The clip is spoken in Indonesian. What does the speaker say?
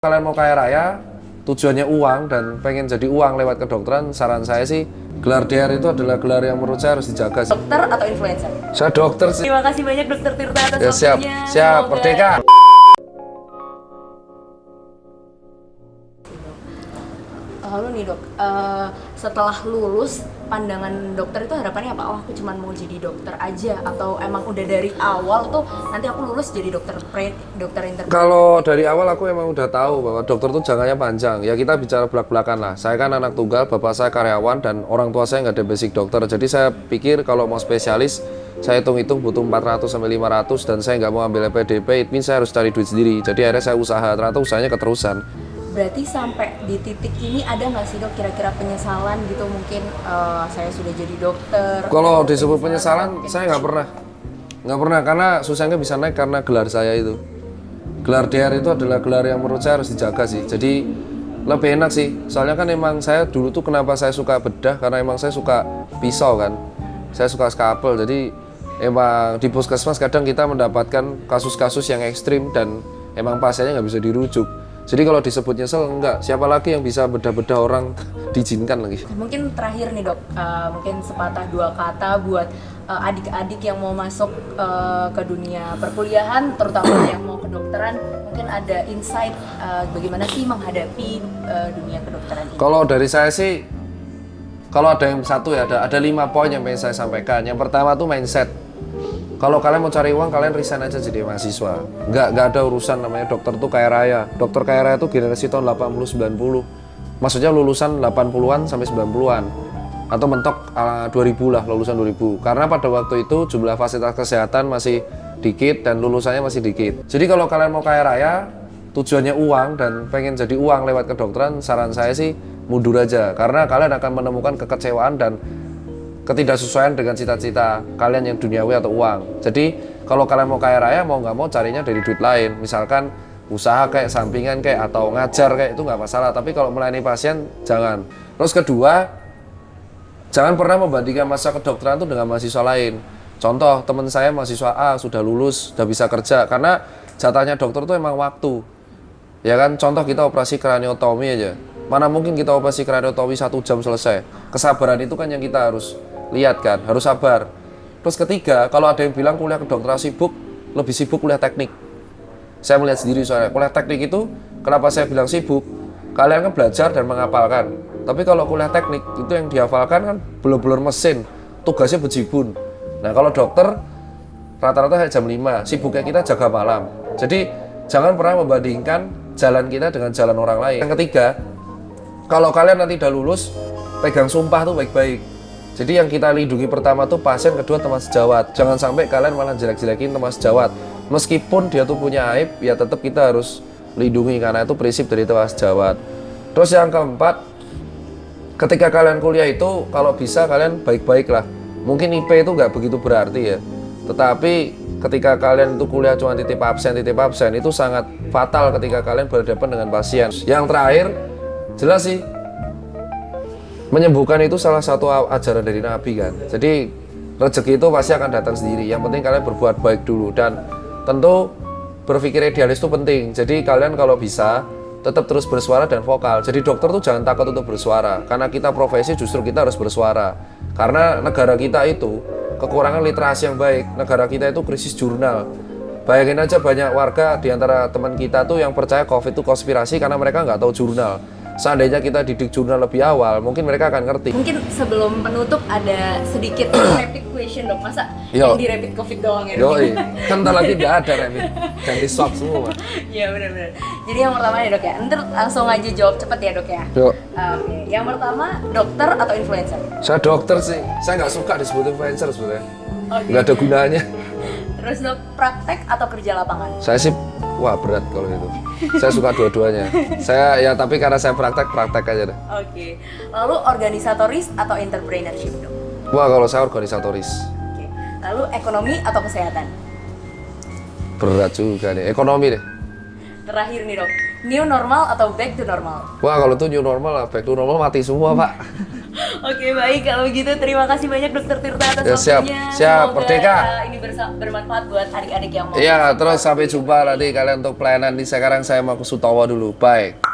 Kalian mau kaya raya, tujuannya uang dan pengen jadi uang lewat kedokteran, saran saya sih gelar DR itu adalah gelar yang menurut saya harus dijaga sih. Dokter atau influencer? Saya dokter sih. Terima kasih banyak Dokter Tirta atas Ya, siap, waktunya. siap, Semoga- merdeka. Lalu nih dok, setelah lulus pandangan dokter itu harapannya apa? Oh aku cuma mau jadi dokter aja atau emang udah dari awal tuh nanti aku lulus jadi dokter internet? Kalau dari awal aku emang udah tahu bahwa dokter tuh jangkanya panjang. Ya kita bicara belak-belakan lah. Saya kan anak tunggal, bapak saya karyawan dan orang tua saya nggak ada basic dokter. Jadi saya pikir kalau mau spesialis, saya hitung-hitung butuh 400 sampai 500 dan saya nggak mau ambil LPDP, it means saya harus cari duit sendiri. Jadi akhirnya saya usaha, ternyata usahanya keterusan. Berarti sampai di titik ini ada nggak sih dok kira-kira penyesalan gitu mungkin saya sudah jadi dokter? Kalau disebut penyesalan, saya nggak pernah karena susahnya bisa naik karena gelar saya itu. Gelar DR itu adalah gelar yang menurut saya harus dijaga sih. Jadi lebih enak sih. Soalnya kan emang saya dulu tuh kenapa saya suka bedah karena emang saya suka pisau kan. Saya suka skapel. Jadi emang di puskesmas kadang kita mendapatkan kasus-kasus yang ekstrim dan emang pasiennya nggak bisa dirujuk. Jadi kalau disebut nyesel enggak, siapa lagi yang bisa bedah-bedah orang diizinkan lagi. Mungkin terakhir nih dok, mungkin sepatah dua kata buat adik-adik yang mau masuk ke dunia perkuliahan, terutama yang mau kedokteran, mungkin ada insight bagaimana sih menghadapi dunia kedokteran ini? Kalau dari saya sih, kalau ada yang satu ya, ada 5 poin yang pengen saya sampaikan. Yang pertama tuh mindset. Kalau kalian mau cari uang, kalian resign aja jadi mahasiswa. Nggak ada urusan namanya dokter tuh kaya raya. Dokter kaya raya tuh generasi tahun 80-90. Maksudnya lulusan 80-an sampai 90-an. Atau mentok 2000 lah, lulusan 2000. Karena pada waktu itu jumlah fasilitas kesehatan masih dikit dan lulusannya masih dikit. Jadi kalau kalian mau kaya raya, tujuannya uang dan pengen jadi uang lewat kedokteran, saran saya sih mundur aja. Karena kalian akan menemukan kekecewaan dan ketidaksesuaian dengan cita-cita kalian yang duniawi atau uang. Jadi kalau kalian mau kaya raya, mau nggak mau carinya dari duit lain. Misalkan usaha kayak sampingan kayak atau ngajar kayak itu nggak masalah. Tapi kalau melayani pasien jangan. Terus kedua, jangan pernah membandingkan masa kedokteran itu dengan mahasiswa lain. Contoh teman saya mahasiswa A sudah lulus, sudah bisa kerja. Karena jatahnya dokter itu emang waktu. Ya kan, contoh kita operasi kraniotomi aja. Mana mungkin kita operasi kraniotomi 1 jam selesai. Kesabaran itu kan yang kita harus lihat kan, harus sabar. Terus ketiga, kalau ada yang bilang kuliah kedokteran sibuk, lebih sibuk kuliah teknik. Saya melihat sendiri soalnya, kuliah teknik itu, kenapa saya bilang sibuk? Kalian kan belajar dan menghafalkan. Tapi kalau kuliah teknik, itu yang dihafalkan kan bener-bener mesin, tugasnya bejibun. Nah kalau dokter, rata-rata jam 5, sibuknya kita jaga malam. Jadi, jangan pernah membandingkan jalan kita dengan jalan orang lain. Yang ketiga, kalau kalian nanti udah lulus, pegang sumpah tuh baik-baik. Jadi yang kita lindungi pertama tuh pasien, kedua teman sejawat. Jangan sampai kalian malah jelek-jelekin teman sejawat. Meskipun dia tuh punya aib, ya tetap kita harus lindungi karena itu prinsip dari teman sejawat. Terus yang keempat, ketika kalian kuliah itu kalau bisa kalian baik-baik lah. Mungkin IP itu nggak begitu berarti ya. Tetapi ketika kalian itu kuliah cuma titip absen itu sangat fatal ketika kalian berhadapan dengan pasien. Yang terakhir, jelas sih menyembuhkan itu salah satu ajaran dari Nabi kan. Jadi rezeki itu pasti akan datang sendiri. Yang penting kalian berbuat baik dulu dan tentu berpikir idealis itu penting. Jadi kalian kalau bisa tetap terus bersuara dan vokal. Jadi dokter tuh jangan takut untuk bersuara. Karena kita profesi justru kita harus bersuara. Karena negara kita itu kekurangan literasi yang baik. Negara kita itu krisis jurnal. Bayangin aja banyak warga di antara teman kita tuh yang percaya COVID itu konspirasi karena mereka nggak tahu jurnal. Seandainya kita didik jurnal lebih awal, mungkin mereka akan ngerti. Mungkin sebelum penutup ada sedikit rapid question dok, masa yang di rapid COVID doang ya dok? Yoi, kan ntar lagi nggak ada rapid, ganti swab semua. Iya benar-benar. Jadi yang pertama ya dok ya, ntar langsung aja jawab cepet ya dok ya. Yuk. Oke, yang pertama dokter atau influencer? Saya dokter sih, saya nggak suka disebut influencer sebenarnya. Oke. Nggak ada gunanya. Terus dok, praktek atau kerja lapangan? Saya sih, wah berat kalau itu. Saya suka dua-duanya. Saya ya tapi karena saya praktek aja deh. Oke. Lalu organisatoris atau entrepreneurship dok? Wah kalau saya organisatoris. Oke. Lalu ekonomi atau kesehatan? Berat juga nih, ekonomi deh. Terakhir nih dok, new normal atau back to normal? Wah kalau itu new normal lah, back to normal mati semua pak. Oke, baik kalau begitu terima kasih banyak Dokter Tirta atas Ya, siap, waktunya. siap, Semoga, Merdeka. ini bermanfaat buat adik-adik yang mau. Iya, terus sampai jumpa nanti kalian untuk pelayanan di sekarang saya mau ke Sutowo dulu. Bye.